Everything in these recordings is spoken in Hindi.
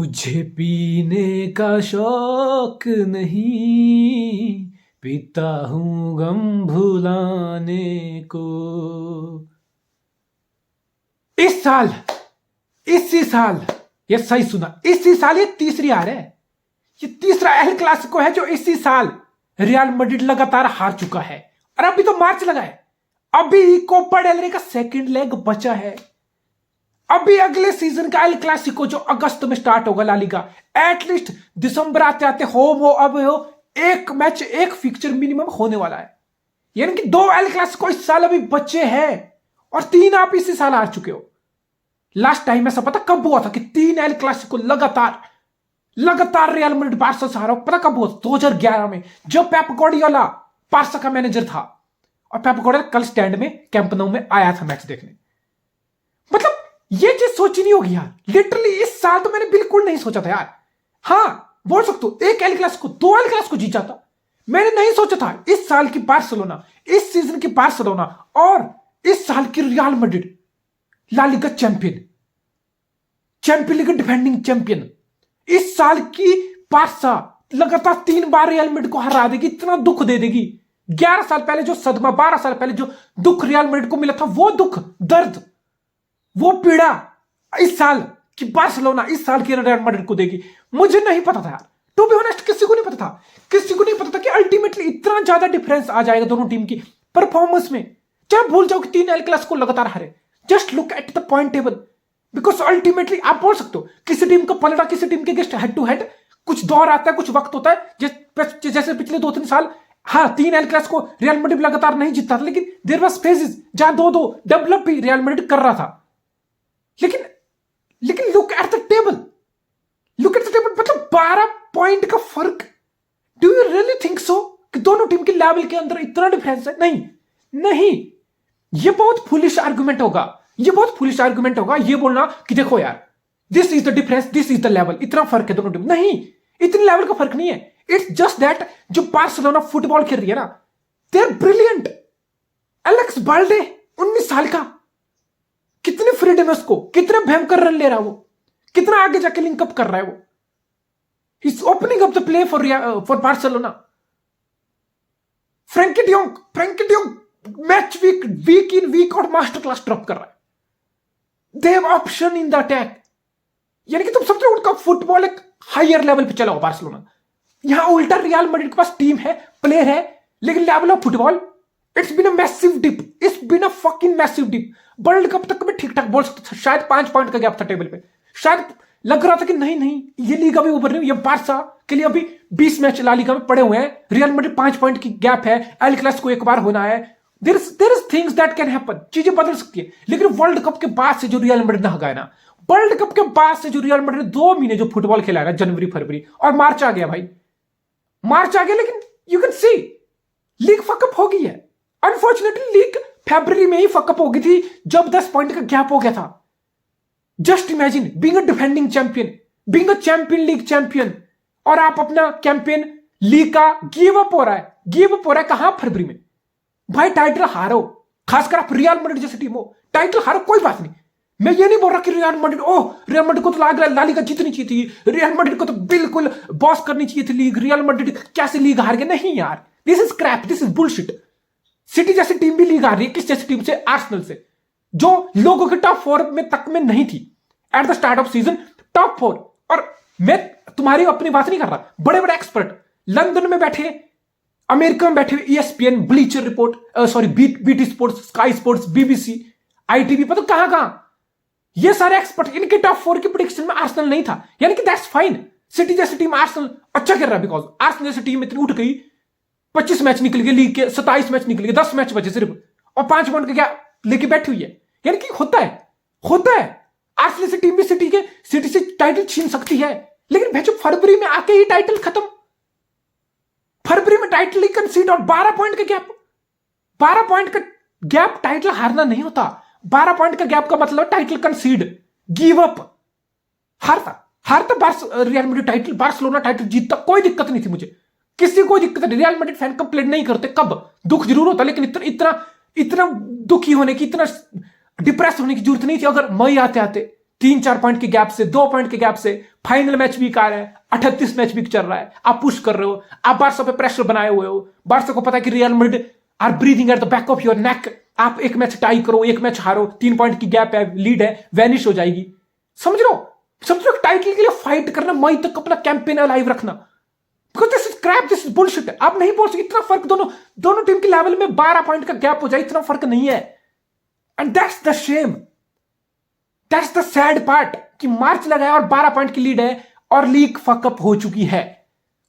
मुझे पीने का शौक नहीं, पीता हूँ गम भुलाने को। इस साल, इसी साल, ये सही सुना, इसी साल ये तीसरी हार है। ये तीसरा एल क्लासिको है जो इसी साल रियल मैड्रिड लगातार हार चुका है। और अभी तो मार्च लगा है, अभी कोपा डेल रे का सेकंड लेग बचा है। अभी अगले सीजन का एल क्लासिको जो अगस्त में स्टार्ट होगा ला लीगा, एटलीस्ट दिसंबर आते आते होम हो अब हो एक मैच एक फिक्चर मिनिमम होने वाला है। यानी कि 2 एल क्लासिको इस साल अभी बचे हैं और 3 आप इसी साल हार चुके हो। लास्ट टाइम ऐसा पता कब हुआ था कि 3 एल क्लासिको लगातार रियल मैड्रिड बार्सा से हारा? पता कब हुआ? 2011 में, जब पेप गार्डियोला बार्सा का मैनेजर था और पेप गार्डियोला कल स्टैंड में कैंप nou में आया था मैच देखने। मतलब ये चीज सोची नहीं होगी यार, लिटरली इस साल तो मैंने बिल्कुल नहीं सोचा था यार। हाँ बोल सकते हो एक एल क्लासिको 2 एल क्लासिको जीत जाता, मैंने नहीं सोचा था इस साल की बार्सिलोना, इस सीजन की बार्सिलोना और इस साल की Real Madrid La Liga champion league defending champion, इस साल की बार्सा लगातार 3 बार रियल मैड्रिड को हरा देगी, इतना दुख दे देगी। 11 साल पहले जो सदमा, 12 साल पहले जो दुख रियल मैड्रिड को मिला था, वो दुख, दर्द, वो पीड़ा इस साल की बार्सिलोना इस साल की रियल मैड्रिड को देगी। मुझे नहीं पता था यार, टू बी ऑनेस्ट, किसी को नहीं पता था कि अल्टीमेटली इतना ज्यादा डिफरेंस आ जाएगा दोनों टीम की परफॉर्मेंस में। चाहे भूल जाओ कि 3 एल क्लासिको लगातार हारे, just look at the point table, because ultimately आप बोल सकते हो किसी टीम का पलड़ा किसी टीम के अगेंस्ट हेड टू हेड कुछ दौर आता है, कुछ वक्त होता है, जैसे पिछले 2-3 साल। हाँ 3 एल क्लासिको रियल मैड्रिड लगातार नहीं जीतता था, लेकिन देयर वाज फेजेस जहां 2-2 डेवलप भी रियल मैड्रिड कर रहा था। लेकिन लुक एट द टेबल, मतलब 12 पॉइंट का फर्क। Do you really think so कि दोनों टीम के लेवल के अंदर इतना डिफरेंस है? नहीं, ये बहुत फुलिश आर्गुमेंट होगा ये बोलना कि देखो यार this is the difference, this is the level, इतना फर्क है दोनों टीम। नहीं, इतने लेवल का फर्क नहीं है। इट्स जस्ट दैट जो बार्सिलोना फुटबॉल खेल रही है ना, they are brilliant. Alex Balde 19 साल का, कितने फ्रीडम है उसको, कितने भयंकर रन ले रहा है वो, कितना आगे जाके लिंकअप कर रहा है वो। Is opening up the play for Barcelona. Frenkie de Jong match week in week out master class drop कर रहा है। They have option in the attack, यानी कि तुम समझ रहे हो उनका फुटबॉल एक हायर लेवल पे चला हो बार्सिलोना। यहां उल्टा रियल मैड्रिड के पास टीम है, प्लेयर है, लेकिन level of football it's been a massive dip. World cup तक में ठीक ठाक बोल सकते थे, शायद 5 पॉइंट का गैप था टेबल पे, शायद लग रहा था कि नहीं ये लीग अभी ऊपर नहीं, ये बार्सा के लिए अभी 20 मैच ला लीगा में पड़े हुए हैं, रियल मैड्रिड 5 पॉइंट की गैप है, एल क्लासिको एक बार होना है, there is things that can happen, चीजें बदल सकती है। लेकिन वर्ल्ड कप के बाद से जो रियल मैड्रिड ने हगाया ना, वर्ल्ड कप के बाद से जो रियल मैड्रिड 2 महीने जो फुटबॉल खेला है ना, जनवरी फरवरी और मार्च आ गया भाई, मार्च आ गया, लेकिन you can see league fuck up हो गई है। अनफॉर्चुनेटली लीग फरवरी में ही फकअप हो गई थी जब 10 पॉइंट का गैप हो गया था। Just imagine being a defending champion, being a champion league champion, और आप अपना कैंपेन लीग का गिव अप हो रहा है कहां? फरवरी में। भाई टाइटल हारो, खासकर आप रियल मैड्रिड जैसी टीम हो, टाइटल हारो कोई बात नहीं, मैं ये नहीं बोल रहा कि रियल मैड्रिड को तो ला लीगा जीतनी चाहिए थी, रियल मैड्रिड को तो बिल्कुल बॉस करनी चाहिए थी लीग, रियल मैड्रिड कैसे लीग हार गया? नहीं यार, this is crap, this is bullshit. City जैसी टीम भी लीग हार रही है, किस जैसी टीम से? आर्सेनल से, जो लोगों के टॉप 4 में तक में नहीं थी eight the start of season, top 4। और मैं तुम्हारी अपनी बात नहीं कर रहा, बड़े बड़े एक्सपर्ट लंदन में बैठे, अमेरिका में बैठे, ESPN, bleacher report, BT sports, sky sports, BBC, ITV, पता कहां ये सारे एक्सपर्ट, इनके टॉप 4 की प्रेडिक्शन में आर्सेनल नहीं था। यानी कि दैट्स फाइन, सिटी जैसी टीम आर्सेनल अच्छा खेल रहा है, बिकॉज आर्सेनल जैसी टीम इतनी उठ गई, 25 मैच निकल गए लीग के, 27 मैच निकल गए, 10 मैच बचे सिर्फ, और 5 पॉइंट का क्या लेके बैठी हुई है। यानी कि होता है आर्सेनल से टीम भी सिटी से टाइटल छीन सकती है, लेकिन भेजो फरवरी में आके ही टाइटल खत्म, फरवरी में टाइटल ही कंसीड, और 12 पॉइंट का गैप टाइटल हारना नहीं होता। 12 पॉइंट का गैप का मतलब टाइटल कंसीड, गिव अप, हारता real Madrid title, Barcelona title जीतता, कोई दिक्कत नहीं थी मुझे, किसी को दिक्कत नहीं। रियल मैड्रिड फैन कंप्लेंट नहीं करते, कब दुख जरूर होता, लेकिन इतना दुखी होने की, इतना डिप्रेस होने की जरूरत नहीं थी अगर मई आते आते 3-4 पॉइंट के गैप से, 2 पॉइंट के गैप से। फाइनल मैच वीक आ रहा है, 38 मैच वीक चल रहा है, आप पुश कर रहे हो, आप बारसा पे प्रेशर बनाए हुए हो। बारसा को पता है कि Real Madrid are breathing at the back of your neck. आप एक मैच टाई करो, एक मैच हारो, 3 पॉइंट की गैप है, लीड है, वैनिश हो जाएगी। समझ लो टाइटल के लिए फाइट करना, मई तक अपना कैंपेन अलाइव रखना। Because this is crap, this is bullshit. आप नहीं बोल सकते इतना फर्क दोनों टीम के लेवल में 12 पॉइंट का गैप हो जाए, इतना फर्क नहीं है। And that's the shame, that's the sad part कि मार्च लगाया और 12 पॉइंट की लीड है और लीग फकअप हो चुकी है।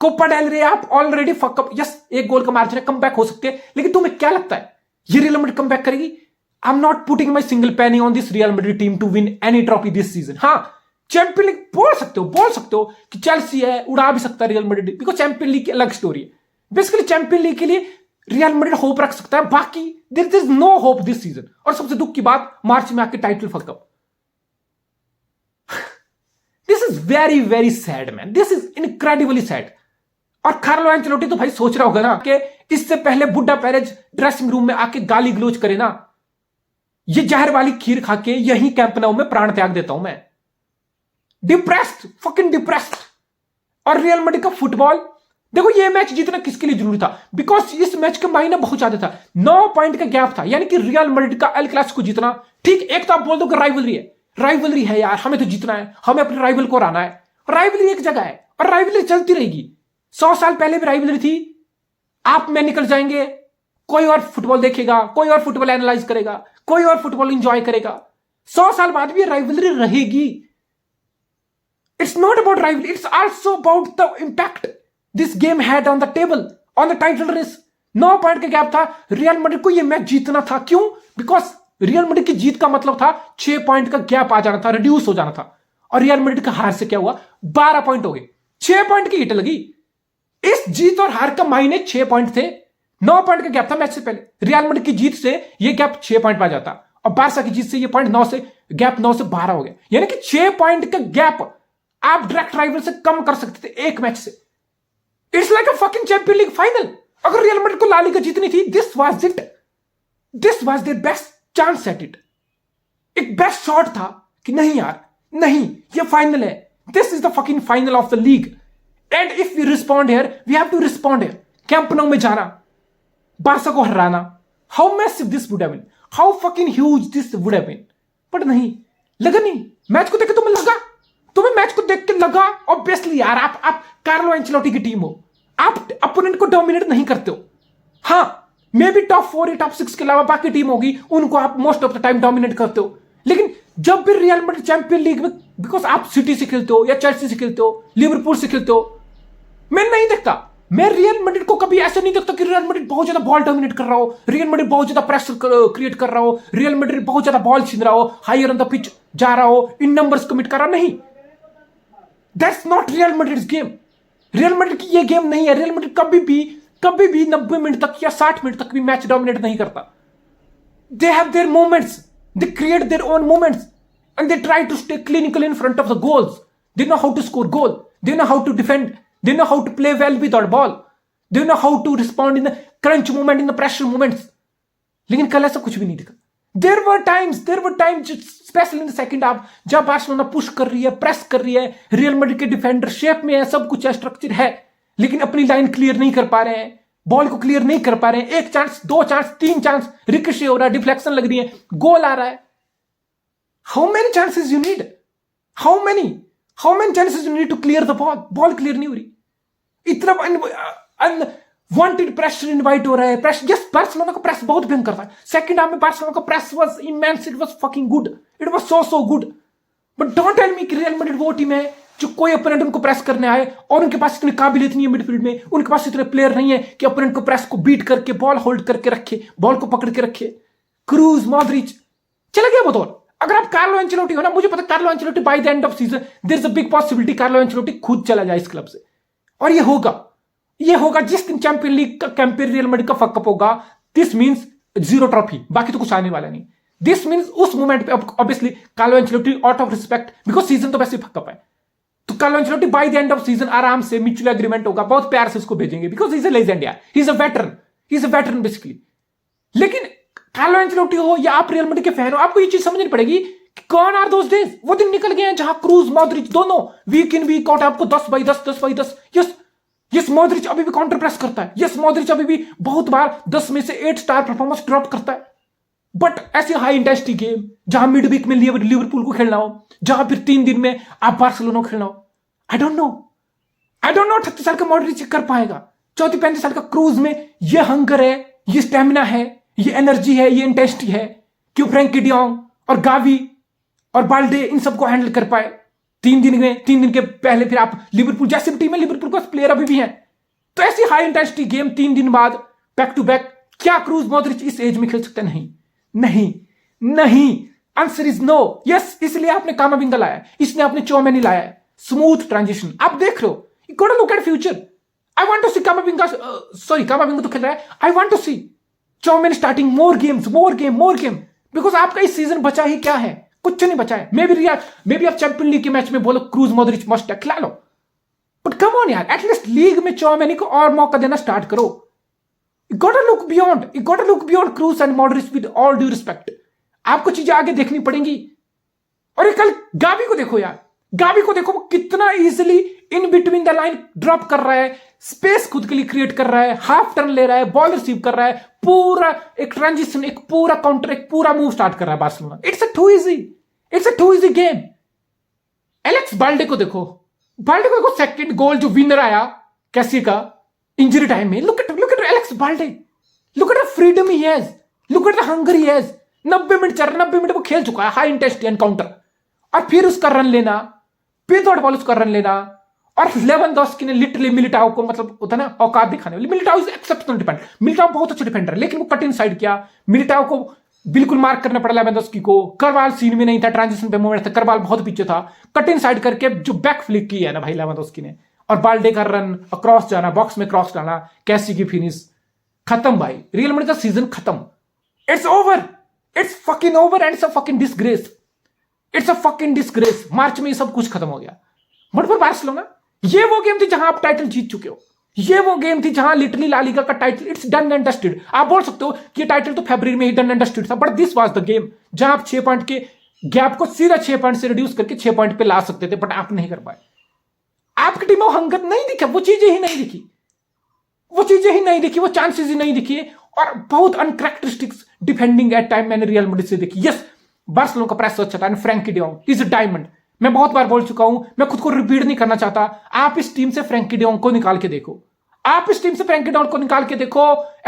कोपा डेल रे आप ऑलरेडी फकअप, यस एक गोल का मार्जिन है, कम बैक हो सकते हैं, लेकिन तुम्हें क्या लगता है ये रियल मैड्रिड कम बैक करेगी? I am not putting my single penny on this Real Madrid team to win any trophy this season. हाँ, चैंपियन लीग बोल सकते हो कि चेल्सी है, उड़ा भी सकता है real Madrid, because champion league की अलग स्टोरी है। बेसिकली चैंपियन लीग के लिए रियल मैड्रिड होप रख सकता है, बाकी there is no hope this season. और सबसे दुख की बात, मार्च में आके title fuckup. This is very very sad man, this is incredibly sad. और कार्लो एंचेलोटी तो भाई सोच रहा होगा ना कि इससे पहले बुड्ढा पेरेज ड्रेसिंग रूम में आके गाली गलोच करे ना, ये जहर वाली खीर खा के यहीं कैंप नाउ में प्राण त्याग देता हूं मैं। Depressed, fucking depressed. और रियल मैड्रिड का फुटबॉल देखो, ये मैच जीतना किसके लिए जरूरी था? बिकॉज इस मैच का मायने बहुत ज्यादा था, 9 पॉइंट का गैप था, यानी कि रियल मैड्रिड का एल क्लासिको जीतना। ठीक, एक तो आप बोल दो कि राइवलरी है यार, हमें तो जीतना है, हमें अपने राइवल को हराना है। राइवलरी एक जगह है और राइवलरी चलती रहेगी। 100 साल पहले भी राइवलरी थी, आप में निकल जाएंगे, कोई और फुटबॉल देखेगा, कोई और फुटबॉल एनालाइज करेगा, कोई और फुटबॉल इंजॉय करेगा। 100 साल बाद भी राइवलरी रहेगी। It's not about rivalry, it's also about the impact this game had on the table, on the title race. 9 point का गैप था, रियल मैड्रिड को यह मैच जीतना था। क्यों? बिकॉज रियल मैड्रिड की जीत का मतलब था 6 पॉइंट का गैप आ जाना था, रिड्यूस हो जाना था। और रियल मैड्रिड का हार से क्या हुआ? 12 पॉइंट हो गए, 6 पॉइंट की हिट लगी। इस जीत और हार का मायने 6 पॉइंट थे, 9 पॉइंट का गैप था मैच से पहले। रियल मैड्रिड की जीत से यह गैप 6 पॉइंट पर आ जाता, और बारसा की जीत से यह पॉइंट 9 से गैप 9 से 12 हो गया। यानी कि 6 पॉइंट का गैप आप डायरेक्ट राइवल से कम कर सकते थे एक मैच से। It's like a fucking champion league final. अगर रियल मैड्रिड को ला लीगा जीतनी थी, this was it, this was their best chance at it. एक बेस्ट शॉट था कि नहीं यार, नहीं, ये फाइनल है, this is the fucking final of the league, and if we respond here, we have to respond here. Camp Nou में जाना, बारसा को हराना, how massive this would have been, how fucking huge this would have been. But नहीं, लगा नहीं। मैच को देख के तुम्हें मैच को देख के लगा, ऑब्वियसली यार, आप कार्लो एंचेलोटी की टीम हो, आप अपोनेंट को डोमिनेट नहीं करते हो। हाँ, मे बी टॉप 4 या टॉप 6 के अलावा बाकी टीम होगी, उनको आप most of the time dominate करते हो। लेकिन जब भी रियल मैड्रिड चैंपियन लीग में, बिकॉज आप सिटी से खेलते हो या चेल्सी से खेलते हो, लिवरपूल से खेलते हो, मैं नहीं देखता, मैं रियल मैड्रिड को कभी ऐसे नहीं देखता कि रियल मैड्रिड बहुत ज्यादा बॉल डोमिनेट कर रहा हो, रियल मैड्रिड बहुत ज्यादा प्रेशर क्रिएट कर रहा हो, रियल मैड्रिड बहुत ज्यादा बॉल छीन रहा हो, हायर ऑन द पिच जा रहा हो, इन नंबर्स कमिट कर रहा। नहीं, that's not real Madrid's game. Real Madrid की ये गेम नहीं है। रियल मैड्रिड कभी भी 90 मिनट तक या 60 मिनट तक भी मैच डोमिनेट नहीं करता। They have their moments, they create their own moments, and they try to stay clinical in front of the goals. They know how to score goal, they know how to defend, they know how to play well without ball, they know how to respond in the crunch moment, in the pressure moments. लेकिन कल ऐसा कुछ भी नहीं दिखा। there were times especially in the second half, जब बार्सिलोना पुश कर रही है, प्रेस कर रही है, रियल मैड्रिड के डिफेंडर शेप में है, सब कुछ है, स्ट्रक्चर है, लेकिन अपनी लाइन क्लियर नहीं कर पा रहे हैं, बॉल को क्लियर नहीं कर पा रहे हैं। 1 चांस, 2 चांस, 3 चांस, रिकशे हो रहा है, डिफ्लेक्शन लग रही है, गोल आ रहा है। How many chances you need, how many chances you need to clear the ball? Ball clear नहीं हो रही, इतना अनवांटेड प्रेशर इनवाइट हो रहा है। प्रेस, यस, बार्सिलोना का प्रेस बहुत भयंकर था। सेकंड हाफ में बार्सिलोना का press was immense, it was fucking good, it was so good. But don't tell me कि रियल मैड्रिड वो टीम है जो कोई ओपोनेंट उनको प्रेस करने आए और उनके पास इतनी काबिलियत नहीं है मिडफील्ड में, उनके पास इतने प्लेयर नहीं है कि ओपोनेंट को प्रेस को बीट करके बॉल होल्ड करके रखे, बॉल को पकड़ के रखे। क्रूज, मॉड्रिच, चला गया वो दौर। अगर आप कार्लो एंचेलोटी हो ना, मुझे पता Carlo Ancelotti by the end of season there is a big possibility Carlo Ancelotti खुद चला जाए इस क्लब से। और ये होगा जिस दिन चैंपियन लीग का कैंपेन रियल मैड्रिड का फकअप होगा। दिस मींस 0 ट्रॉफी, बाकी तो कुछ आने वाला नहीं। दिस मींस उस मोमेंट पे obviously Carlo Ancelotti out of respect, because season तो वैसे ही फकअप है, तो Carlo Ancelotti by the end of season आराम से म्यूचुअल एग्रीमेंट होगा, बहुत प्यार से उसको भेजेंगे, because he is a legend यार, he is a veteran basically. लेकिन कार्लो एंचेलोटी हो या आप रियल मैड्रिड के फैन हो, आपको ये चीज समझनी पड़ेगी कि गॉन आर दोस डेज, वो दिन निकल गए हैं जहां क्रूज मॉड्रिच दोनों वीक इन वीक आउट आपको 10/10 10/10। यस यस, मॉड्रिच अभी भी काउंटर प्रेस करता है। यस, मॉड्रिच अभी भी बहुत बार 10 में से 8 स्टार परफॉर्मेंस ड्रॉप करता है। बट ऐसी हाई इंटेंसिटी गेम जहां मिड वीक में लिवरपूल को खेलना हो, जहां फिर 3 दिन में आप बार्सिलोना को खेलना हो, आई डोंट नो 38 साल का मॉड्रिच कर पाएगा। 34-35 साल का क्रूज में ये हंगर है, ये स्टेमिना है, ये एनर्जी है, ये इंटेंसिटी है कि फ्रैंकी डियोंग और गावी और बाल्डे इन सबको हैंडल कर पाए 3 दिन में। 3 दिन के पहले फिर आप लिवरपूल जैसी टीम है, लिवरपूल का प्लेयर अभी भी है। तो ऐसी हाई इंटेंसिटी गेम 3 दिन बाद बैक टू बैक, क्या क्रूज मॉड्रिच इस एज में खेल सकते? नहीं नहीं नहीं, आंसर इज नो। यस, इसलिए आपने कामाविंगा लाया है, इसने आपने चौमेनी लाया है। स्मूथ ट्रांजिशन आप देख रहे हो, you got to look at future. I want to see Camavinga, sorry Camavinga तो खेल रहा है, I want to see Tchouameni starting more games, more game, because आपका इस सीजन बचा ही क्या है? कुछ नहीं बचा है। मे बी आप चैंपियन लीग के मैच में बोलो क्रूज मॉड्रिच मस्ट है, खिला लो, बट कम ऑन यार, एटलीस्ट लीग में चौमेनी को और मौका देना स्टार्ट करो। You gotta look beyond Kroos and Modric with all due respect. आपको चीजें आगे देखनी पड़ेंगी। और ये कल गावी को देखो यार, गावी को देखो, वो कितना easily in between the line drop कर रहा है, स्पेस खुद के लिए क्रिएट कर रहा है, हाफ टर्न ले रहा है, बॉल रिसीव कर रहा है, पूरा एक ट्रांजिशन, एक पूरा काउंटर, एक पूरा मूव स्टार्ट कर रहा है Barcelona. It's a too easy game. Alex Balde को देखो, सेकंड गोल जो विनर आया कैसे का इंजरी टाइम में, look at Alex Balde, look at the freedom he has, look at the hunger he has। 90 minute वो खेल चुका है हाई इंटेंसिटी एनकाउंटर, और फिर उसका रन लेना, विदाउट बॉल उसका रन लेना। और लेवेंडोव्स्की ने लिटरली मिलिटाओ को, मतलब होता ना औकात दिखाने वाली, Militão is exceptional defender, Militão बहुत अच्छा डिफेंडर है, लेकिन वो कट इन साइड किया, मिलिटाओ को बिल्कुल मार्क करना पड़ा लेवेंडोव्स्की को। करवाल सीन में नहीं था, ट्रांजिशन पे मूवमेंट था, करवाल बहुत पीछे था, कट इन साइड करके जो बैक फ्लिक की है ना भाई लेवेंडोव्स्की ने, और बाल्डे का रन अक्रॉस जाना, बॉक्स में क्रॉस डालना, कैसी की फिनिश, खत्म भाई, रियल मैड्रिड का सीजन खत्म। It's over, it's fucking over and it's a fucking disgrace. March में ये सब कुछ खत्म हो गया। बट फॉर बार्सिलोना ये वो गेम थी जहां आप टाइटल जीत चुके हो, ये वो गेम थी जहां लिटरली ला लीगा का title it's done and dusted. आप बोल सकते हो कि ये टाइटल तो फरवरी में ही डन एंड डस्टेड था, but this was the game जहां आप 6 पॉइंट के गैप को सीधा 6 पॉइंट से रिड्यूस करके 6 पॉइंट पे ला सकते थे, बट आप नहीं कर पाए। आपकी टीम में हंगत नहीं दिखा, वो चीजें ही नहीं दिखी, वो चांसेस ही नहीं दिखे, और बहुत अनकैरेक्टरिस्टिक्स डिफेंडिंग एट टाइम मैंने रियल मैड्रिड से देखी। यस, बार्सिलोना का प्रेस अच्छा था, and Frenkie de Jong is a diamond. मैं बहुत बार बोल चुका हूं, मैं खुद को रिपीट नहीं करना चाहता। आप इस टीम से फ्रैंकी डियोंग को निकाल के देखो,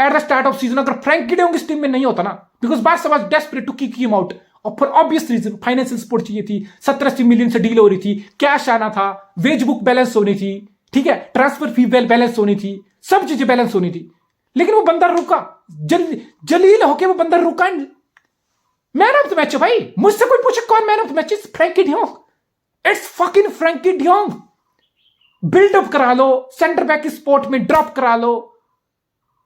at the start of season. अगर फ्रैंकी डियोंग इस टीम में नहीं होता ना, because Barca was desperate to kick him out, और for obvious reason financial support चाहिए थी, 70-80 मिलियन से डील हो रही थी, कैश आना था, वेज बुक बैलेंस होनी थी, ठीक है, ट्रांसफर फी बैलेंस होनी थी, सब चीजें बैलेंस होनी थी, लेकिन वो बंदा रुका, जलील होके वो बंदा रुका। मैन ऑफ द मैच है भाई, मुझसे कोई पूछे कौन man of the match? Is Frenkie de Jong, it's fucking Frenkie de Jong. Buildup करा लो, सेंटर बैक की स्पॉट में ड्रॉप करा लो,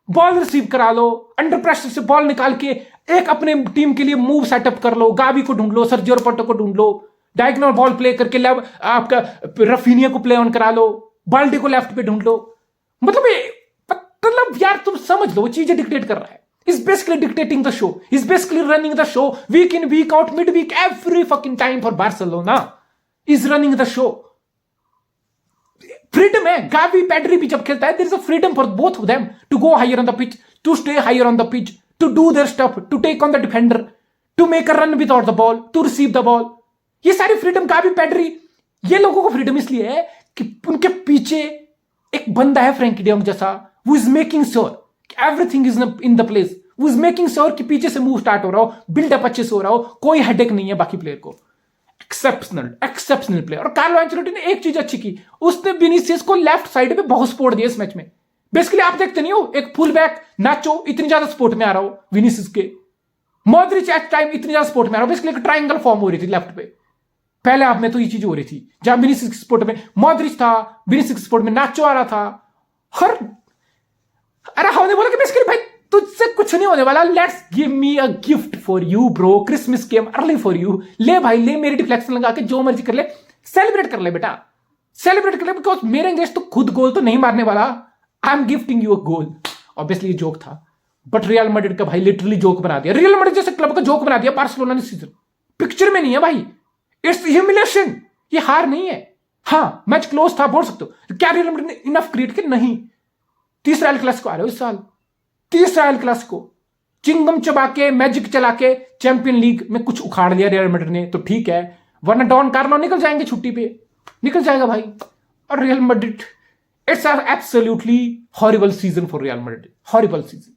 बॉल रिसीव करा लो, अंडर प्रेशर से बॉल निकाल के एक अपने टीम के लिए मूव सेटअप कर लो, गावी को ढूंढ लो, सर्जियो रोबर्टो को ढूंढ लो, डायगोनल बॉल प्ले करके आपका रफीनिया को प्ले ऑन करा लो, बाल्डे को लेफ्ट पे ढूंढ लो। मतलब यार तुम समझ लो, वो चीजें डिक्टेट कर रहा है। Is basically dictating the show, is basically running the show, week in week out, mid week, every fucking time for Barcelona is running the show. Freedom है, गावी पेड्री भी जब खेलता है, there is a freedom for both of them to go higher on the pitch, to stay higher on the pitch, to do their stuff, to take on the defender, to make a run without the ball, to receive the ball. ये सारी फ्रीडम गावी पेड्री, ये लोगों को फ्रीडम इसलिए है कि उनके पीछे एक बंदा है फ्रैंकी डियोंग जैसा, who is making sure everything is in the place, who is making sure कि पीछे से मूव स्टार्ट हो रहा हो, बिल्डअप अच्छे से हो रहा हो, कोई हेडेक नहीं है बाकी प्लेयर को। Exceptional player. और कार्लो एंचेलोटी ने एक चीज अच्छी की, उसने विनीसियस को लेफ्ट साइड पे बहुत सपोर्ट दिया इस मैच में। बेसिकली आप देखते नहीं हो, एक फुल बैक नाचो इतनी ज्यादा सपोर्ट में आ रहा हो विनीसियस के, मॉड्रिच एट टाइम इतनी ज्यादा सपोर्ट में आ रहा हो, बेसिकली एक ट्रायंगल फॉर्म हो रही थी लेफ्ट पे। पहले आप में तो ये चीज हो रही थी, जहां विनीसियस की सपोर्ट में मॉड्रिच था, विनीसियस की सपोर्ट में नाचो आ रहा था। हर अरे हमने बोला कि बेसिकली भाई तुझसे कुछ नहीं होने वाला, let's give me a gift for you bro, Christmas came early for you, ले भाई ले, मेरी डिफ्लेक्शन लगा के जो मर्जी कर ले, सेलिब्रेट कर ले बेटा, सेलिब्रेट कर ले, बिकॉज मेरे अंगेंस्ट तो खुद गोल तो नहीं मारने वाला, I am gifting you a goal. Obviously joke था, बट रियल मैड्रिड का भाई लिटरली जोक बना दिया, रियल मैड्रिड जैसे क्लब का जोक बना दिया बार्सिलोना ने सीजन, पिक्चर में नहीं है भाई। इट्स ह्यूमिलेशन, ये हार नहीं है। हाँ मैच क्लोज था बोल सकते हो, क्या रियल मैड्रिड ने इनफ क्रिएट किया? नहीं। तीसरा एल क्लासिको आ रहा है इस साल, तीसरा एल क्लासिको, चिंगम चबा के मैजिक चला के चैंपियन लीग में कुछ उखाड़ लिया रियल मैड्रिड ने तो ठीक है, वरना डॉन कार्लो निकल जाएंगे छुट्टी पे, निकल जाएगा भाई। और real Madrid, it's absolutely horrible season for real Madrid, horrible season.